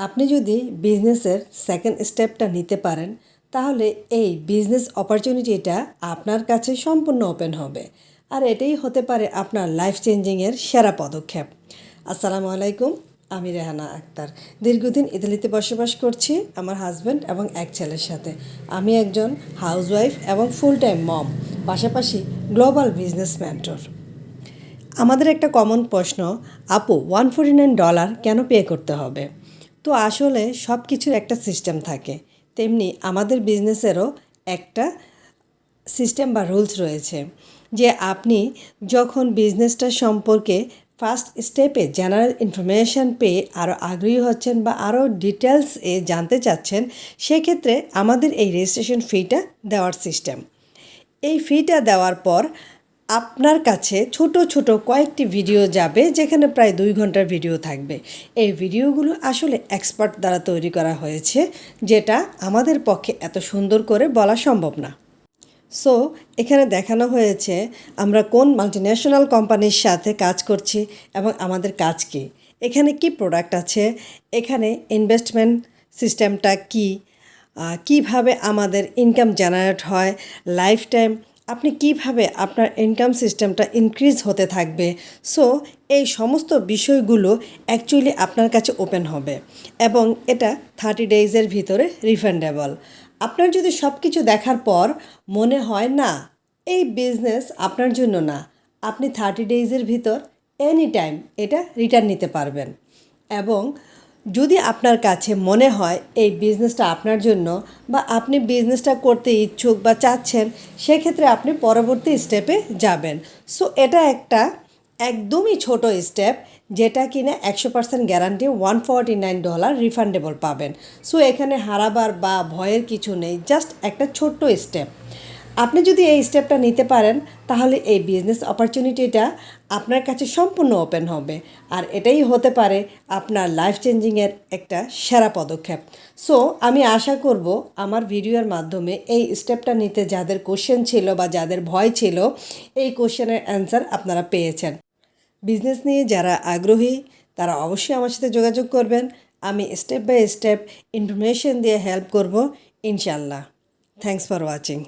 আপনি যদি বিজনেসের সেকেন্ড স্টেপটা নিতে পারেন তাহলে এই বিজনেস অপরচুনিটিটা আপনার কাছে সম্পূর্ণ ওপেন হবে আর এটাই হতে পারে আপনার লাইফ চেঞ্জিংয়ের সেরা পদক্ষেপ। আসসালামু আলাইকুম, আমি রেহানা আক্তার। দীর্ঘদিন ইতালিতে বসবাস করছি আমার হাজব্যান্ড এবং এক ছেলের সাথে। আমি একজন হাউসওয়াইফ এবং ফুল টাইম মম, পাশাপাশি গ্লোবাল বিজনেস মেন্টর। আমাদের একটা কমন প্রশ্ন, আপু $149 কেন পে করতে হবে? তো আসলে সব কিছুর একটা সিস্টেম থাকে, তেমনি আমাদের বিজনেসেরও একটা সিস্টেম বা রুলস রয়েছে যে আপনি যখন বিজনেসটা সম্পর্কে ফার্স্ট স্টেপে জেনারেল ইনফরমেশান পেয়ে আরও আগ্রহী হচ্ছেন বা আরও ডিটেলসে জানতে চাচ্ছেন, সেক্ষেত্রে আমাদের এই রেজিস্ট্রেশন ফিটা দেওয়ার সিস্টেম। এই ফিটা দেওয়ার পর আপনার কাছে ছোট ছোট কয়েকটি ভিডিও যাবে, যেখানে প্রায় 2 ঘন্টার ভিডিও থাকবে। এই ভিডিওগুলো আসলে এক্সপার্ট দ্বারা তৈরি করা হয়েছে, যেটা আমাদের পক্ষে এত সুন্দর করে বলা সম্ভব না। সো এখানে দেখানো হয়েছে আমরা কোন মাল্টিন্যাশনাল কোম্পানির সাথে কাজ করছি এবং আমাদের কাজ কী, এখানে কি প্রোডাক্ট আছে, এখানে ইনভেস্টমেন্ট সিস্টেমটা কী, কীভাবে আমাদের ইনকাম জেনারেট হয়, লাইফ টাইম আপনি কিভাবে আপনার ইনকাম সিস্টেমটা ইনক্রিজ হতে থাকবে। সো এই সমস্ত বিষয়গুলো অ্যাকচুয়ালি আপনার কাছে ওপেন হবে এবং এটা 30 ডেজের ভিতরে রিফান্ডেবল। আপনার যদি সব কিছু দেখার পর মনে হয় না এই বিজনেস আপনার জন্য না, আপনি 30 ডেজের ভিতর এনি টাইম এটা রিটার্ন নিতে পারবেন। এবং যদি আপনার কাছে মনে হয় এই বিজনেসটা আপনার জন্য বা আপনি বিজনেসটা করতে ইচ্ছুক বা চাচ্ছেন, সেক্ষেত্রে আপনি পরবর্তী স্টেপে যাবেন। সো এটা একটা একদমই ছোট স্টেপ, যেটা কিনা 100% গ্যারান্টি $149 রিফান্ডেবল পাবেন। সো এখানে হারাবার বা ভয়ের কিছু নেই, জাস্ট একটা ছোট্ট স্টেপ। আপনি যদি এই স্টেপটা নিতে পারেন তাহলে এই বিজনেস অপরচুনিটিটা আপনার কাছে সম্পূর্ণ ওপেন হবে আর এটাই হতে পারে আপনার লাইফ চেঞ্জিংয়ের একটা সেরা পদক্ষেপ। সো আমি আশা করব আমার ভিডিওর মাধ্যমে এই স্টেপটা নিতে যাদের কোশ্চেন ছিল বা যাদের ভয় ছিল, এই কোশ্চেনের অ্যান্সার আপনারা পেয়েছেন। বিজনেস নিয়ে যারা আগ্রহী তারা অবশ্যই আমার সাথে যোগাযোগ করবেন। আমি স্টেপ বাই স্টেপ ইনফরমেশন দিয়ে হেল্প করব ইনশাল্লাহ। Thanks for watching.